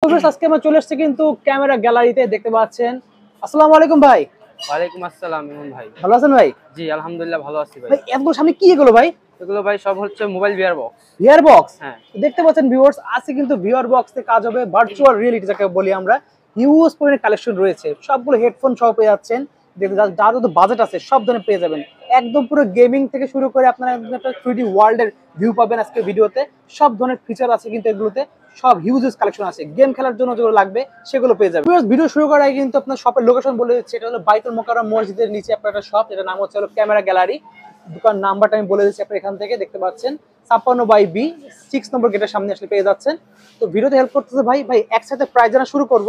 আজকে আমরা চলে এসেছি কিন্তু ক্যামেরা গ্যালারিতে দেখতে পাচ্ছেন। আসসালামু আলাইকুম ভাই। ওয়ালাইকুম আসসালাম ইমন ভাই। ভালো আছেন ভাই? জি আলহামদুলিল্লাহ ভালো আছি ভাই। ভাই এতগুলো সামনে কি এগুলো ভাই? এগুলো ভাই সব হচ্ছে mobile VR box. VR box? হ্যাঁ। দেখতে পাচ্ছেন ভিউয়ার্স, আছে কিন্তু ভিআর বক্সে কাজ হবে, ভার্চুয়াল রিয়েলিটি যাকে বলি আমরা। হিউজ পরিমাণে কালেকশন রয়েছে, সবগুলো হেডফোন সহ পেয়ে যাচ্ছেন। যার যত বাজেট আছে সব ধরনের পেয়ে যাবেন। একদম পুরো গেমিং থেকে শুরু করে আপনারা একটা 3D ওয়ার্ল্ডের ভিউ পাবেন আজকে ভিডিওতে। সব ধরনের ফিচার আছে কিন্তু এগুলোতে, সব হিউজ কালেকশন আছে। গেম খেলার জন্য যেগুলো লাগবে সেগুলো পেয়ে যাবেন। ভিডিও শুরু করার আগে কিন্তু আপনার শপের লোকেশন বলে দিচ্ছি। এটা হলো বাইতুল মোকাররম মসজিদের নিচে আপনার একটা শপ, এটার নাম হচ্ছে হলো ক্যামেরা গ্যালারি। দোকান নাম্বারটা আমি বলে দিচ্ছি, আপনার এখান থেকে দেখতে পাচ্ছেন 56/B 6 নম্বর গেটের সামনে আসলে পেয়ে যাচ্ছেন। তো ভিডিওতে হেল্প করতেছে ভাই। একসাথে প্রাইস জানা শুরু করব।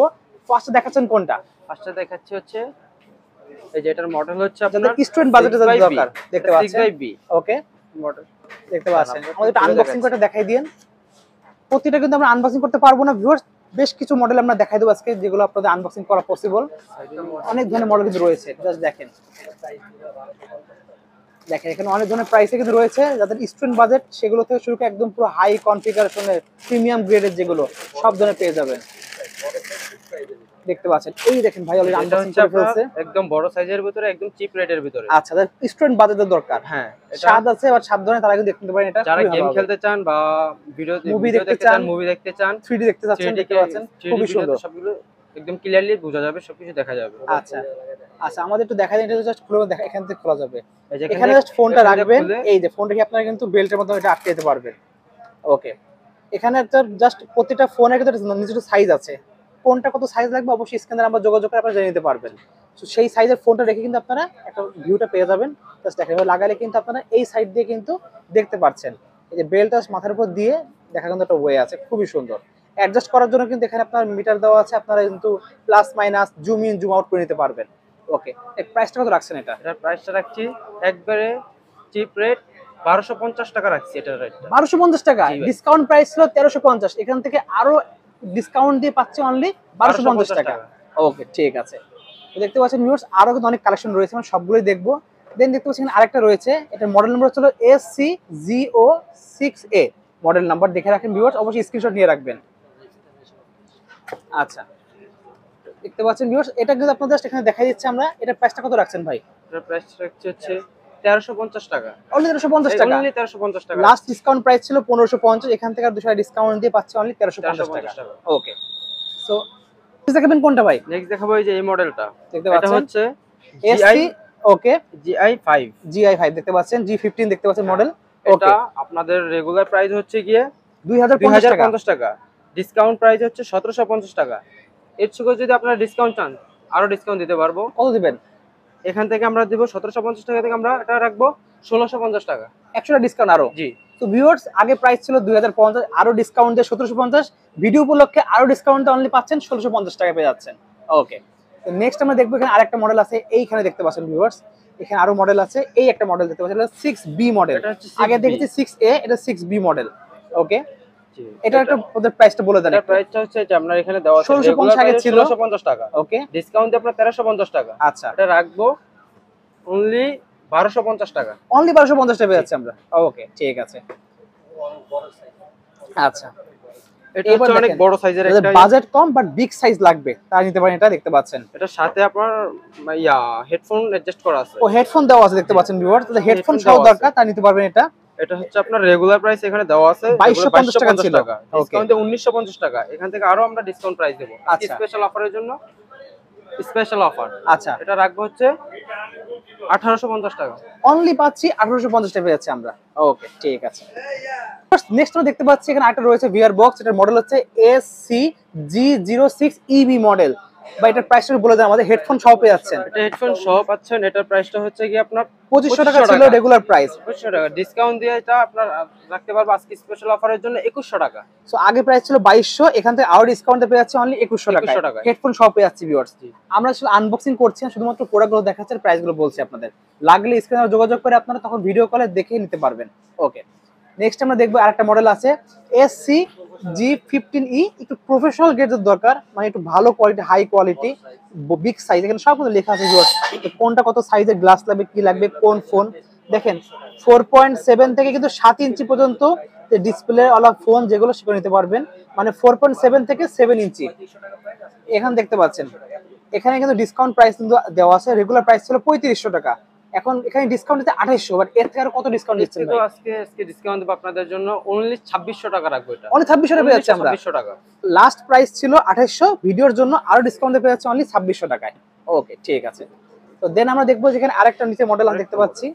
ফার্স্টে দেখাচ্ছেন কোনটা? ফার্স্টে দেখাচ্ছি হচ্ছে এই যে এটার মডেল হচ্ছে আপনার স্টুডেন্ট বাজেটে যাদের দরকার দেখতে পাচ্ছেন 6/B ওকে মডেল দেখতে পাচ্ছেন। আমাদের একটা আনবক্সিং করে দেখাই দেন। প্রতিটা কিন্তু আমরা আনবক্সিং করতে পারবো না ভিউয়ার্স, বেশ কিছু মডেল আমরা দেখাই দেবো আজকে যেগুলো আপনাদের আনবক্সিং করা পসিবল। অনেক ধরনের মডেল কিন্তু রয়েছে, জাস্ট দেখেন এখানে অনেক ধরনের প্রাইসে কিন্তু রয়েছে। যাদের স্টুডেন্ট বাজেট সেগুলো থেকে শুরু করে একদম পুরো হাই কনফিগারেশনের প্রিমিয়াম গ্রেডের যেগুলো সব ধরনের পেয়ে যাবেন। দেখতে পাচ্ছেন এই দেখেন ভাই অলরেডি আনবক্সিং করে ফেলছে। একদম বড় সাইজের ভিতরে একদম চিপ রেটের ভিতরে। আচ্ছা, যাদের স্টুডেন্ট বাজেটের দরকার, হ্যাঁ স্বাদ আছে আর স্বাদ ধরনের তারা কিন্তু দেখতে পারেন। এটা যারা গেম খেলতে চান বা মুভি দেখতে চান, 3D দেখতে চাচ্ছেন, দেখতে পাচ্ছেন খুবই সুন্দর। সবগুলো একদম ক্লিয়ারলি বোঝা যাবে, সবকিছু দেখা যাবে। আচ্ছা আচ্ছা, আমাদের একটু দেখা দেন। এটা জাস্ট খুলে দেখা, এখান থেকে খোলা যাবে। এখানে জাস্ট ফোনটা রাখবেন, এই যে ফোনটাকে আপনারা কিন্তু বেল্টের মধ্যে এটা আটকে দিতে পারবেন। ওকে, এখানে একটা জাস্ট প্রতিটা ফোনের কিন্তু নিচে সাইজ আছে। কোনটা কত সাইজ লাগবে অবশ্যই স্ক্রিনে আমরা যোগাযোগ করে আপনারা জেনে নিতে পারবেন। তো সেই সাইজের ফোনটা রেখে কিন্তু আপনারা একটা ভিউটা পেয়ে যাবেন। জাস্ট দেখেন লাগালে কিন্তু আপনারা এই সাইড দিয়ে কিন্তু দেখতে পাচ্ছেন। এই যে বেল্টটা মাথার উপর দিয়ে দেখা কিন্তু একটা ওয়ে আছে, খুবই সুন্দর। অ্যাডজাস্ট করার জন্য কিন্তু এখানে আপনার মিটার দেওয়া আছে, আপনারা কিন্তু plus minus zoom in zoom out করে নিতে পারবেন। ওকে, এই প্রাইসটা কত রাখছেন? এটার প্রাইসটা রাখছি একবারে চিপ রেট 1250 টাকা রাখছি। এটার রেটটা 1250 টাকা। ডিসকাউন্ট প্রাইস ছিল 1350, এখান থেকে আরো ডিসকাউন্ট দিয়ে পাচ্ছি অনলি 1250 টাকা। ওকে ঠিক আছে। তো দেখতে পাচ্ছেন ভিউয়ার্স আরো কিন্তু অনেক কালেকশন রয়েছে, আমরা সবগুলোই দেখবো। দেন দেখতে পাচ্ছেন আরেকটা রয়েছে, এটার মডেল নাম্বার হলো SCGO6A। মডেল নাম্বার দেখে রাখেন ভিউয়ার্স, অবশ্যই স্ক্রিনশট নিয়ে রাখবেন। আচ্ছা, দেখতে পাচ্ছেন ভিউয়ার্স এটা কিন্তু আপনাদের জাস্ট এখানে দেখাই দিচ্ছি আমরা। এটার প্রাইসটা কত রাখছেন ভাই? এটার প্রাইস রাখছি হচ্ছে 1350 টাকা। অনলি 1350 টাকা। অনলি 1350 টাকা। লাস্ট ডিসকাউন্ট প্রাইস ছিল 1550, এখান থেকে আর 200 ডিসকাউন্ট দিয়ে পাচ্ছি অনলি 1350 টাকা। ওকে, সো নেক্সট দেখাবেন কোনটা ভাই? নেক্সট দেখাবো এই যে এই মডেলটা দেখতে পাচ্ছেন, এটা হচ্ছে SC ওকে GI5 দেখতে পাচ্ছেন, G15 দেখতে পাচ্ছেন মডেল। এটা আপনাদের রেগুলার প্রাইস হচ্ছে গিয়ে 2050 টাকা। ডিসকাউন্ট প্রাইস হচ্ছে 1750 টাকা। এর থেকে যদি আপনারা ডিসকাউন্ট চান আরো ডিসকাউন্ট দিতে পারবো। কত দিবেন? এখান থেকে আমরা দেব 1750 টাকা থেকে আমরা এটা রাখবো 1650 টাকা। 100 টাকা ডিসকাউন্ট আরো। জি। তো ভিউয়ার্স আগে প্রাইস ছিল 2050, আরো ডিসকাউন্ট দিয়ে 1750, ভিডিও উপলক্ষে আরো ডিসকাউন্টে অনলি পাচ্ছেন 1650 টাকা পেয়ে যাচ্ছেন। ওকে, তো নেক্সট আমরা দেখবো এখানে আরেকটা মডেল আছে, এইখানে দেখতে পাচ্ছেন ভিউয়ার্স এখানে আরো মডেল আছে। এই একটা মডেল দেখতে পাচ্ছেন, এটা 6B মডেল। আগে দেখেছি 6A, এটা 6B মডেল। ওকে, এটা একটা ওদের প্রাইসটা বলে দেন। এটার প্রাইসটা হচ্ছে যে আপনার এখানে দেওয়া আছে 1650 আগে ছিল 1650 টাকা। ওকে, ডিসকাউন্ট দিয়ে আপনার 1350 টাকা। আচ্ছা, এটা রাখবো অনলি 1250 টাকা। অনলি 1250 টাকা পেয়ে যাচ্ছে আমরা। ওকে ঠিক আছে। আচ্ছা, এটা হচ্ছে অনেক বড় সাইজের একটা, budget com but big size লাগবে তারা নিতে পারেন। এটা দেখতে পাচ্ছেন এটার সাথে আপনার হেডফোন অ্যাডজাস্ট করা আছে। ও হেডফোন দেওয়া আছে দেখতে পাচ্ছেন ভিউয়ার্স, তাহলে হেডফোন সহ দরকার তা নিতে পারবেন। এটা হচ্ছে আপনার রেগুলার প্রাইস এখানে দেওয়া আছে 2250 টাকা ছিল, ডিসকাউন্টে 1950 টাকা। এখান থেকে আরো আমরা ডিসকাউন্ট প্রাইস দেব স্পেশাল অফারের জন্য। স্পেশাল অফার আচ্ছা, এটা রাখবো হচ্ছে 1850 টাকা। অনলি পাচ্ছি 1850 টাকা পেয়ে যাচ্ছে আমরা। ওকে ঠিক আছে। নেক্সট আমরা দেখতে পাচ্ছি এখানে একটা রয়েছে ভিআর বক্স, এটার মডেল হচ্ছে SCG06EB মডেল। বা এটার প্রাইসটা বলে দেন আমাদের। হেডফোন সহ পেয়ে যাচ্ছেন। এটা হেডফোন সহ পাচ্ছেন। এটার প্রাইসটা হচ্ছে কি আপনার 2500 টাকা ছিল রেগুলার প্রাইস। 2500 টাকা ডিসকাউন্ট দিয়ে এটা আপনার রাখতে পারবো আজকে স্পেশাল অফারের জন্য 2100 টাকা। সো আগে প্রাইস ছিল 2200, এখান থেকে আরো ডিসকাউন্টে পেয়ে যাচ্ছে অনলি 2100 টাকা। হেডফোন সহ পেয়ে যাচ্ছি ভিউয়ার্স। আমরা আসলে আনবক্সিং করছি না, শুধুমাত্র প্রোডাক্টগুলো দেখাচ্ছি, প্রাইসগুলো বলছি আপনাদের। লাগলে স্ক্রিনে যোগাযোগ করে আপনারা তখন ভিডিও কলে দেখে নিতে পারবেন। ওকে, নেক্সট আমরা দেখবো আরেকটা মডেল আছে SCG15E। একটু প্রফেশনাল গ্রেডের দরকার, মানে একটু ভালো quality, high quality, big size. এখানে সবগুলো লেখা আছে ভিউয়ার্স, কোনটা কত সাইজের গ্লাস লাগবে, কি লাগবে, কোন ফোন। দেখেন 4.7 থেকে কিন্তু 7 ইঞ্চি পর্যন্ত ডিসপ্লে ওয়ালা ফোন যেগুলো সেগুলো নিতে পারবেন। মানে 4.7 থেকে 7 ইঞ্চি। এখানে দেখতে পাচ্ছেন, এখানে কিন্তু ডিসকাউন্ট প্রাইস কিন্তু দেওয়া আছে। রেগুলার প্রাইস ছিল 3500 টাকা, এখন এখানে ডিসকাউন্ট দিতে 2800। বাট এর থেকে আর কত ডিসকাউন্ট দিচ্ছেন ভাই? আজকে ডিসকাউন্ট দেব আপনাদের জন্য অনলি 2600 টাকা রাখবো। এটা অনলি 2600 টাকা পেয়ে যাচ্ছে আমরা। 2600 টাকা লাস্ট প্রাইস ছিল 2800, ভিডিওর জন্য আরো ডিসকাউন্ট পেয়ে যাচ্ছে অনলি 2600 টাকায়। ওকে, ঠিক আছে। তো দেন আমরা দেখবো যেখানে আরেকটা নিচে মডেল আমি দেখতে পাচ্ছি।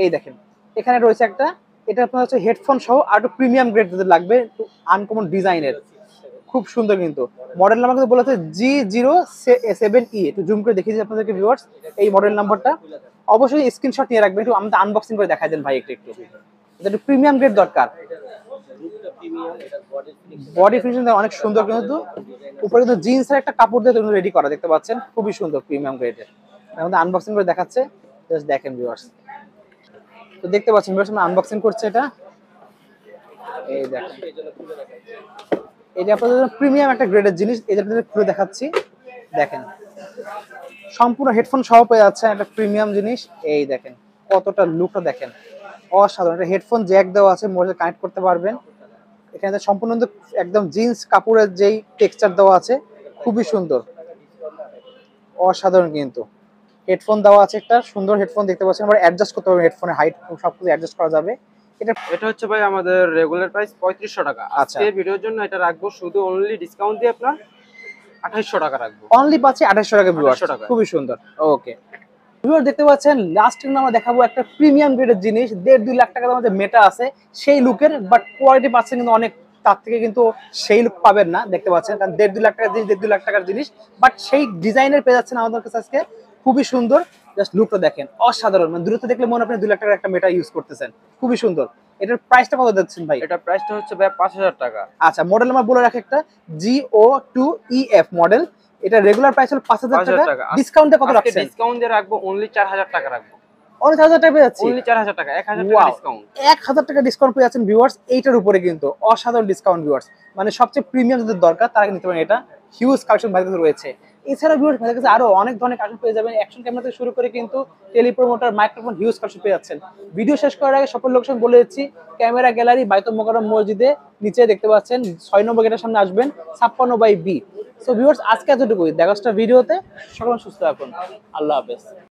এই দেখেন, এখানে রয়েছে একটা, এটা আপনার হচ্ছে হেডফোন সহ আর একটু প্রিমিয়াম গ্রেড যদি লাগবে, একটু আনকমন ডিজাইনের, খুব সুন্দর। কিন্তু মডেল নাম্বার কিন্তু বলেছে G07E। একটু জুম করে দেখিয়ে দিই আপনাদেরকে ভিউয়ার্স এই মডেল নাম্বারটা। অবশ্যই স্ক্রিনশট নিয়ে রাখবেন, একটু আমাদের আনবক্সিং করে দেখাই দেন ভাই একটু একটু। এটা একটু প্রিমিয়াম গ্রেড দরকার। বডি ফিনিশিং অনেক সুন্দর, কিন্তু উপরে কিন্তু জিন্সের একটা কাপড় দিয়ে রেডি করা, দেখতে পাচ্ছেন, খুবই সুন্দর প্রিমিয়াম গ্রেডের। আমাদের আনবক্সিং করে দেখাচ্ছে, জাস্ট দেখেন ভিউয়ার্স। তো দেখতে পাচ্ছেন ভিউয়ার্স, আমরা আনবক্সিং করছে এটা। এই দেখেন, এটা আপনাদের প্রিমিয়াম একটা গ্রেডের জিনিস, এটা আপনাদের খুলে দেখাচ্ছি। দেখেন, সম্পূর্ণ হেডফোন সহ পেয়ে যাচ্ছে একটা প্রিমিয়াম জিনিস। এই দেখেন কতটা লুকটা দেখেন, অসাধারণ। একটা হেডফোন জ্যাক দেওয়া আছে, মোবাইলে কানেক্ট করতে পারবেন। এখানে সম্পূর্ণ একদম জিন্স কাপড়ের যেই টেক্সচার দেওয়া আছে, খুবই সুন্দর, অসাধারণ। কিন্তু হেডফোন দেওয়া আছে, একটা সুন্দর হেডফোন দেখতে পাচ্ছেন। আমরা অ্যাডজাস্ট করতে পারবেন, হেডফোনের হাইট সবকিছু অ্যাডজাস্ট করা যাবে। এটা হচ্ছে ভাই আমাদের রেগুলার প্রাইস 3500 টাকা। আজকে ভিডিওর জন্য এটা রাখবো শুধু অনলি ডিসকাউন্ট দিয়ে আপনার 2800 টাকা রাখবো। অনলি পাচ্ছি 2800 টাকা ভিউয়ার্স, খুবই সুন্দর। ওকে ভিউয়ার, দেখতে পাচ্ছেন লাস্ট আমরা দেখাবো একটা প্রিমিয়াম গ্রেডের জিনিস। 1.5-2 লাখ টাকার মধ্যে মেটা আছে সেই লুকের, বাট কোয়ালিটি পাচ্ছেন কিন্তু অনেক তার থেকে কিন্তু সেই লুক পাবেন না, দেখতে পাচ্ছেন। কারণ 1.5-2 লাখ টাকার জিনিস 1.5-2 লাখ টাকার জিনিস, বাট সেই ডিজাইনের পেয়ে যাচ্ছেন আমাদের কাছে আজকে, খুবই সুন্দর। জাস্ট লুকটা দেখেন, অসাধারণ। মানে দূরত্ব দেখলে মনে আপনি 2 লাখ টাকার একটা মেটা ইউজ করতেছেন, খুবই সুন্দর। এটার প্রাইসটা কত দিচ্ছেন ভাই? এটা প্রাইসটা হচ্ছে ভাই 5000 টাকা। আচ্ছা, মডেল নাম্বার বলে রাখি, একটা G02EF মডেল। এটা রেগুলার প্রাইস হলো 5000 টাকা, ডিসকাউন্টে কত রাখছেন? ডিসকাউন্ট দিয়ে রাখবো অনলি 4000 টাকা রাখবো। অনলি 4000 টাকা পেয়ে যাচ্ছি, অনলি 4000 টাকা, 1000 টাকা ডিসকাউন্ট। 1000 টাকা ডিসকাউন্ট পেয়ে যাচ্ছেন ভিউয়ার্স। এইটার উপরে কিন্তু অসাধারণ ডিসকাউন্ট ভিউয়ার্স, মানে সবচেয়ে প্রিমিয়াম যাদের দরকার তারা নিতে পারেন। এটা হিউজ কালেকশন ভাইদের কাছে রয়েছে। এছাড়া ভিউয়ার্স ভাইদের কাছে আরো অনেক ধরনের কালেকশন পেয়ে যাবেন। অ্যাকশন ক্যামেরা থেকে শুরু করে কিন্তু টেলিপ্রোমোটার, মাইক্রোফোন, হিউজ কালেকশন পেয়ে যাচ্ছেন। ভিডিও শেষ করার আগে সকল লোকেশন বলে দিচ্ছি। ক্যামেরা গ্যালারি বাইতুল মোকাররম মসজিদে নিচে দেখতে পাচ্ছেন 6 নম্বর গেটের সামনে আসবেন, 56/B। সো ভিউয়ার্স, আজকে এতটুকুই, দেখা হচ্ছে ভিডিওতে। সকলে সুস্থ থাকুন, আল্লাহ হাফেজ।